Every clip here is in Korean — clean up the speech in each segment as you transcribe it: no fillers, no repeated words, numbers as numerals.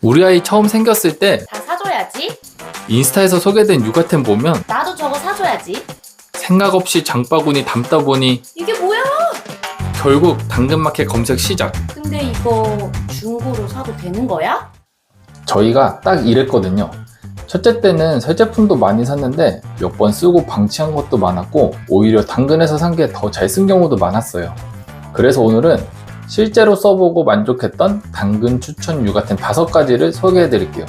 우리 아이 처음 생겼을 때 다 사줘야지. 인스타에서 소개된 육아템 보면 나도 저거 사줘야지. 생각 없이 장바구니 담다 보니 이게 뭐야? 결국 당근마켓 검색 시작. 근데 이거 중고로 사도 되는 거야? 저희가 딱 이랬거든요. 첫째 때는 새 제품도 많이 샀는데 몇 번 쓰고 방치한 것도 많았고 오히려 당근에서 산 게 더 잘 쓴 경우도 많았어요. 그래서 오늘은 실제로 써보고 만족했던 당근 추천 육아템 5가지를 소개해 드릴게요.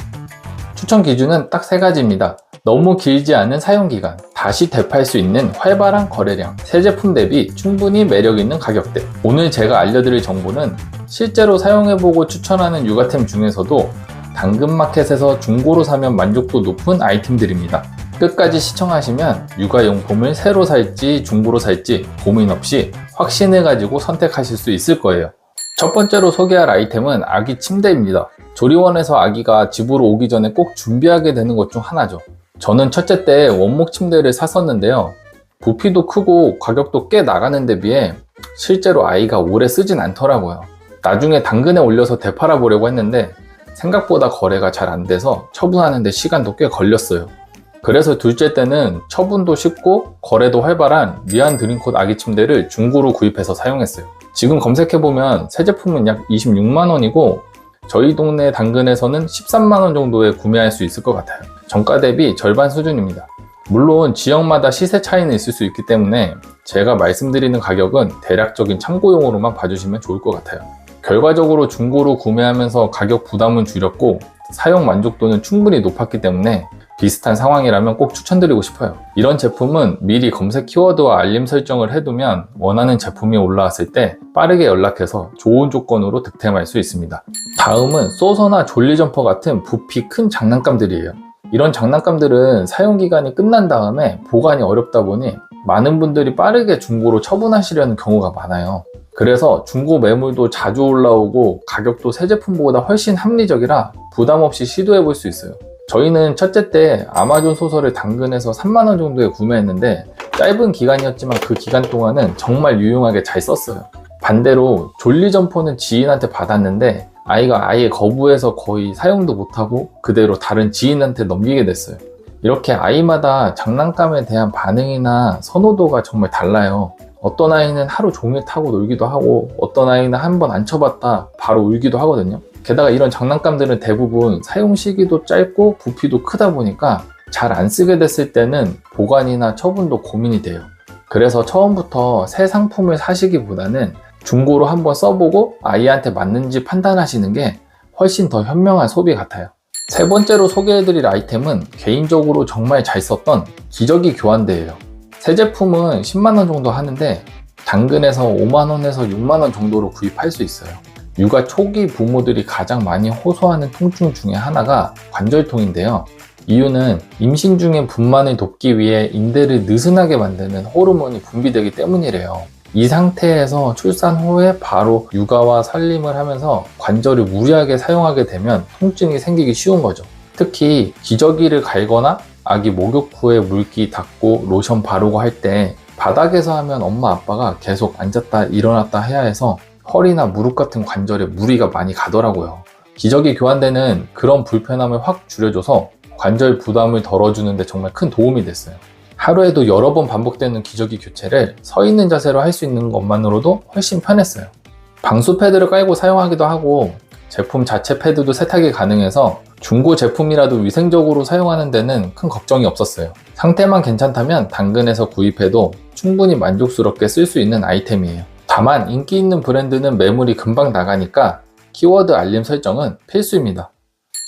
추천 기준은 딱 3가지입니다. 너무 길지 않은 사용기간, 다시 되팔 수 있는 활발한 거래량, 새 제품 대비 충분히 매력있는 가격대. 오늘 제가 알려드릴 정보는 실제로 사용해보고 추천하는 육아템 중에서도 당근마켓에서 중고로 사면 만족도 높은 아이템들입니다. 끝까지 시청하시면 육아용품을 새로 살지 중고로 살지 고민 없이 확신을 가지고 선택하실 수 있을 거예요. 첫 번째로 소개할 아이템은 아기 침대입니다. 조리원에서 아기가 집으로 오기 전에 꼭 준비하게 되는 것 중 하나죠. 저는 첫째 때 원목 침대를 샀었는데요. 부피도 크고 가격도 꽤 나가는 데 비해 실제로 아이가 오래 쓰진 않더라고요. 나중에 당근에 올려서 되팔아 보려고 했는데 생각보다 거래가 잘 안 돼서 처분하는 데 시간도 꽤 걸렸어요. 그래서 둘째 때는 처분도 쉽고 거래도 활발한 미안 드림콧 아기 침대를 중고로 구입해서 사용했어요. 지금 검색해보면 새 제품은 약 26만원이고 저희 동네 당근에서는 13만원 정도에 구매할 수 있을 것 같아요. 정가 대비 절반 수준입니다. 물론 지역마다 시세 차이는 있을 수 있기 때문에 제가 말씀드리는 가격은 대략적인 참고용으로만 봐주시면 좋을 것 같아요. 결과적으로 중고로 구매하면서 가격 부담은 줄였고 사용 만족도는 충분히 높았기 때문에 비슷한 상황이라면 꼭 추천드리고 싶어요. 이런 제품은 미리 검색 키워드와 알림 설정을 해두면 원하는 제품이 올라왔을 때 빠르게 연락해서 좋은 조건으로 득템할 수 있습니다. 다음은 소서나 졸리 점퍼 같은 부피 큰 장난감들이에요. 이런 장난감들은 사용기간이 끝난 다음에 보관이 어렵다 보니 많은 분들이 빠르게 중고로 처분하시려는 경우가 많아요. 그래서 중고 매물도 자주 올라오고 가격도 새 제품보다 훨씬 합리적이라 부담 없이 시도해 볼 수 있어요. 저희는 첫째 때 아마존 소서를 당근에서 3만원 정도에 구매했는데 짧은 기간이었지만 그 기간 동안은 정말 유용하게 잘 썼어요. 반대로 졸리 점퍼는 지인한테 받았는데 아이가 아예 거부해서 거의 사용도 못하고 그대로 다른 지인한테 넘기게 됐어요. 이렇게 아이마다 장난감에 대한 반응이나 선호도가 정말 달라요. 어떤 아이는 하루 종일 타고 놀기도 하고 어떤 아이는 한번 앉혀봤다 바로 울기도 하거든요. 게다가 이런 장난감들은 대부분 사용 시기도 짧고 부피도 크다 보니까 잘 안 쓰게 됐을 때는 보관이나 처분도 고민이 돼요. 그래서 처음부터 새 상품을 사시기보다는 중고로 한번 써보고 아이한테 맞는지 판단하시는 게 훨씬 더 현명한 소비 같아요. 세 번째로 소개해드릴 아이템은 개인적으로 정말 잘 썼던 기저귀 교환대예요. 새 제품은 10만원 정도 하는데 당근에서 5만원에서 6만원 정도로 구입할 수 있어요. 육아 초기 부모들이 가장 많이 호소하는 통증 중에 하나가 관절통인데요. 이유는 임신 중에 분만을 돕기 위해 인대를 느슨하게 만드는 호르몬이 분비되기 때문이래요. 이 상태에서 출산 후에 바로 육아와 살림을 하면서 관절을 무리하게 사용하게 되면 통증이 생기기 쉬운 거죠. 특히 기저귀를 갈거나 아기 목욕 후에 물기 닦고 로션 바르고 할 때 바닥에서 하면 엄마 아빠가 계속 앉았다 일어났다 해야 해서 허리나 무릎 같은 관절에 무리가 많이 가더라고요. 기저귀 교환대는 그런 불편함을 확 줄여줘서 관절 부담을 덜어주는 데 정말 큰 도움이 됐어요. 하루에도 여러 번 반복되는 기저귀 교체를 서 있는 자세로 할 수 있는 것만으로도 훨씬 편했어요. 방수 패드를 깔고 사용하기도 하고 제품 자체 패드도 세탁이 가능해서 중고 제품이라도 위생적으로 사용하는 데는 큰 걱정이 없었어요. 상태만 괜찮다면 당근에서 구입해도 충분히 만족스럽게 쓸 수 있는 아이템이에요. 다만 인기 있는 브랜드는 매물이 금방 나가니까 키워드 알림 설정은 필수입니다.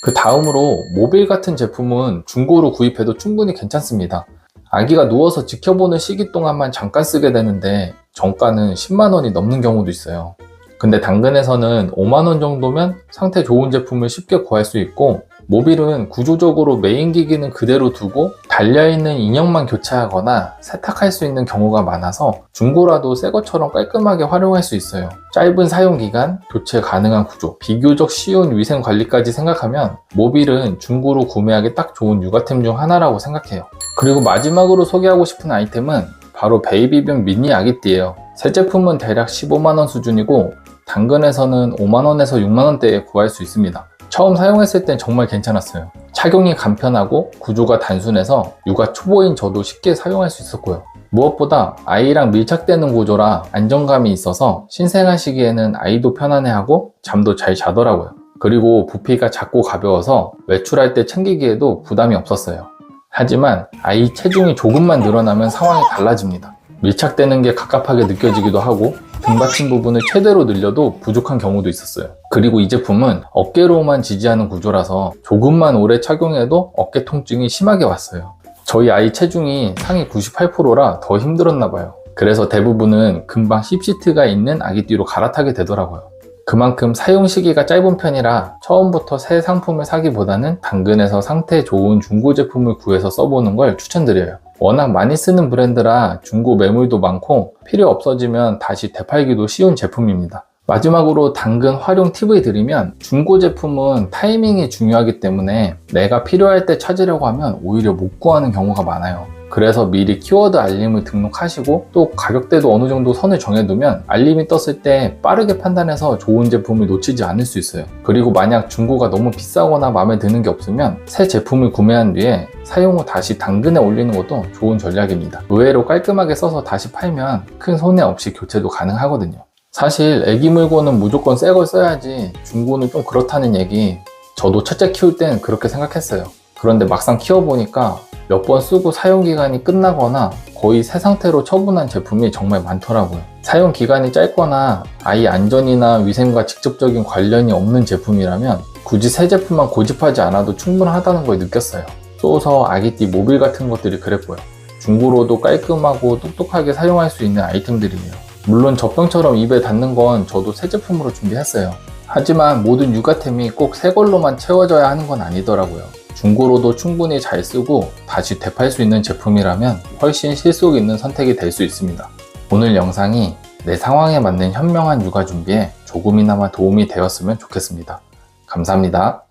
그 다음으로 모빌 같은 제품은 중고로 구입해도 충분히 괜찮습니다. 아기가 누워서 지켜보는 시기 동안만 잠깐 쓰게 되는데 정가는 10만원이 넘는 경우도 있어요. 근데 당근에서는 5만원 정도면 상태 좋은 제품을 쉽게 구할 수 있고 모빌은 구조적으로 메인 기기는 그대로 두고 달려있는 인형만 교체하거나 세탁할 수 있는 경우가 많아서 중고라도 새 것처럼 깔끔하게 활용할 수 있어요. 짧은 사용기간, 교체 가능한 구조, 비교적 쉬운 위생 관리까지 생각하면 모빌은 중고로 구매하기 딱 좋은 육아템 중 하나라고 생각해요. 그리고 마지막으로 소개하고 싶은 아이템은 바로 베이비병 미니 아기띠예요. 새 제품은 대략 15만원 수준이고 당근에서는 5만원에서 6만원대에 구할 수 있습니다. 처음 사용했을 땐 정말 괜찮았어요. 착용이 간편하고 구조가 단순해서 육아 초보인 저도 쉽게 사용할 수 있었고요. 무엇보다 아이랑 밀착되는 구조라 안정감이 있어서 신생아 시기에는 아이도 편안해하고 잠도 잘 자더라고요. 그리고 부피가 작고 가벼워서 외출할 때 챙기기에도 부담이 없었어요. 하지만 아이 체중이 조금만 늘어나면 상황이 달라집니다. 밀착되는 게 갑갑하게 느껴지기도 하고 등받침 부분을 최대로 늘려도 부족한 경우도 있었어요. 그리고 이 제품은 어깨로만 지지하는 구조라서 조금만 오래 착용해도 어깨 통증이 심하게 왔어요. 저희 아이 체중이 상위 98%라 더 힘들었나 봐요. 그래서 대부분은 금방 힙시트가 있는 아기띠로 갈아타게 되더라고요. 그만큼 사용 시기가 짧은 편이라 처음부터 새 상품을 사기보다는 당근에서 상태 좋은 중고 제품을 구해서 써보는 걸 추천드려요. 워낙 많이 쓰는 브랜드라 중고 매물도 많고 필요 없어지면 다시 되팔기도 쉬운 제품입니다. 마지막으로 당근 활용 팁을 드리면 중고 제품은 타이밍이 중요하기 때문에 내가 필요할 때 찾으려고 하면 오히려 못 구하는 경우가 많아요. 그래서 미리 키워드 알림을 등록하시고 또 가격대도 어느 정도 선을 정해두면 알림이 떴을 때 빠르게 판단해서 좋은 제품을 놓치지 않을 수 있어요. 그리고 만약 중고가 너무 비싸거나 마음에 드는 게 없으면 새 제품을 구매한 뒤에 사용 후 다시 당근에 올리는 것도 좋은 전략입니다. 의외로 깔끔하게 써서 다시 팔면 큰 손해 없이 교체도 가능하거든요. 사실 애기 물건은 무조건 새 걸 써야지 중고는 좀 그렇다는 얘기 저도 첫째 키울 땐 그렇게 생각했어요. 그런데 막상 키워보니까 몇 번 쓰고 사용기간이 끝나거나 거의 새 상태로 처분한 제품이 정말 많더라고요. 사용기간이 짧거나 아이 안전이나 위생과 직접적인 관련이 없는 제품이라면 굳이 새 제품만 고집하지 않아도 충분하다는 걸 느꼈어요. 쏘서 아기띠 모빌 같은 것들이 그랬고요. 중고로도 깔끔하고 똑똑하게 사용할 수 있는 아이템들이에요. 물론 젖병처럼 입에 닿는 건 저도 새 제품으로 준비했어요. 하지만 모든 육아템이 꼭 새 걸로만 채워져야 하는 건 아니더라고요. 중고로도 충분히 잘 쓰고 다시 되팔 수 있는 제품이라면 훨씬 실속 있는 선택이 될 수 있습니다. 오늘 영상이 내 상황에 맞는 현명한 육아 준비에 조금이나마 도움이 되었으면 좋겠습니다. 감사합니다.